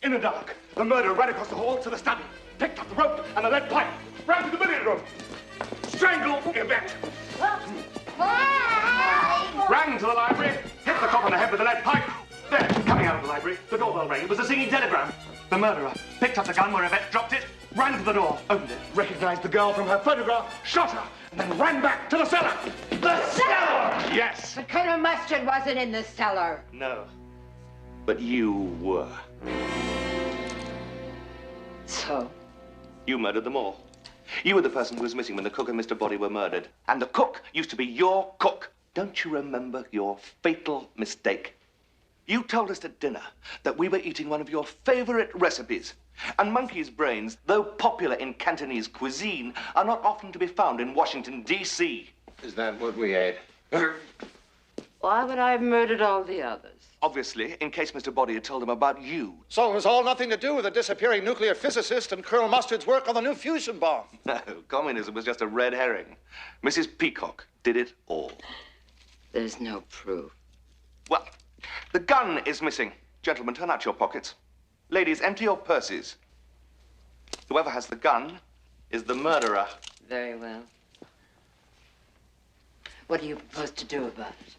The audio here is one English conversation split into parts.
In the dark, the murderer ran across the hall to the study, picked up the rope and the lead pipe, ran to the billiard room, strangled Yvette. Ran to the library, hit the cop on the head with the lead pipe. There, coming out of the library, the doorbell rang. It was a singing telegram. The murderer picked up the gun where Yvette dropped it, ran to the door, opened it, recognized the girl from her photograph, shot her, and then ran back to the cellar. The cellar! Yes. But Colonel Mustard wasn't in the cellar. No. But you were. So? You murdered them all. You were the person who was missing when the cook and Mr. Body were murdered. And the cook used to be your cook. Don't you remember your fatal mistake? You told us at dinner that we were eating one of your favorite recipes. And monkey's brains, though popular in Cantonese cuisine, are not often to be found in Washington, D.C. Is that what we ate? Why would I have murdered all the others? Obviously, in case Mr. Body had told them about you. So it was all nothing to do with the disappearing nuclear physicist and Colonel Mustard's work on the new fusion bomb. No, communism was just a red herring. Mrs. Peacock did it all. There's no proof. Well, the gun is missing. Gentlemen, turn out your pockets. Ladies, empty your purses. Whoever has the gun is the murderer. Very well. What do you propose to do about it?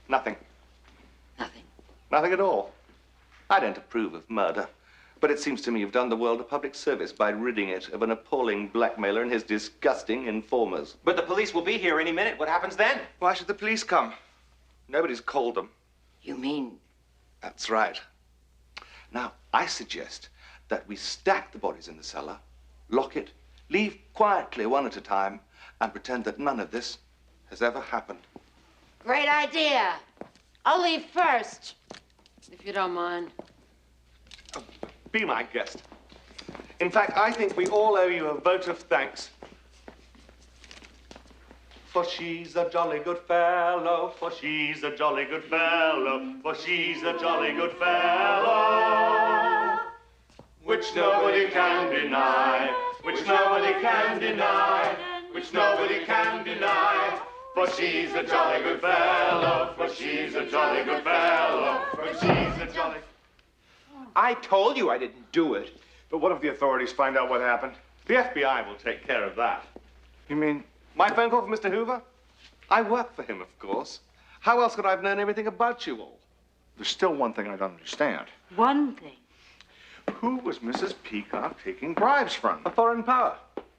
Nothing. Nothing. Nothing at all. I don't approve of murder, but it seems to me you've done the world a public service by ridding it of an appalling blackmailer and his disgusting informers. But the police will be here any minute. What happens then? Why should the police come? Nobody's called them. You mean? That's right. Now, I suggest that we stack the bodies in the cellar, lock it, leave quietly one at a time, and pretend that none of this has ever happened. Great idea. I'll leave first, if you don't mind. Be my guest. In fact, I think we all owe you a vote of thanks. For she's a jolly good fellow, for she's a jolly good fellow, for she's a jolly good fellow, which nobody can deny, which nobody can deny, which nobody can deny. For she's a jolly good fellow, for she's a jolly good fellow, for she's a jolly... I told you I didn't do it. But what if the authorities find out what happened? The FBI will take care of that. You mean my phone call from Mr. Hoover? I work for him, of course. How else could I have known everything about you all? There's still one thing I don't understand. One thing. Who was Mrs. Peacock taking bribes from? A foreign power.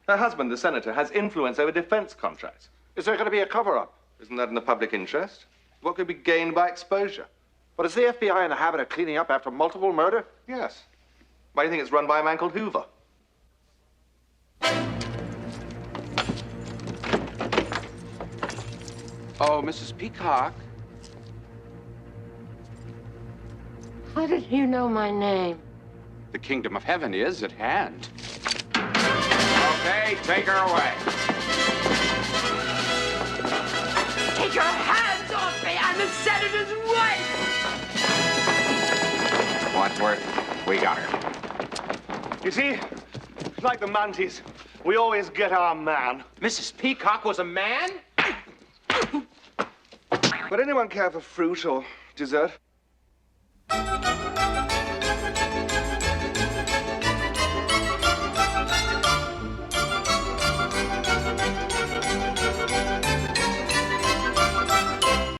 Her husband, the senator, has influence over defense contracts. Is there going to be a cover-up? Isn't that in the public interest? What could be gained by exposure? But is the FBI in the habit of cleaning up after multiple murder? Yes. Why do you think it's run by a man called Hoover? Oh, Mrs. Peacock. How did you know my name? The kingdom of heaven is at hand. Okay, take her away. Take your hands off me! I'm the senator's wife! Wadsworth, we got her. You see, like the Manties, we always get our man. Mrs. Peacock was a man? Would anyone care for fruit or dessert?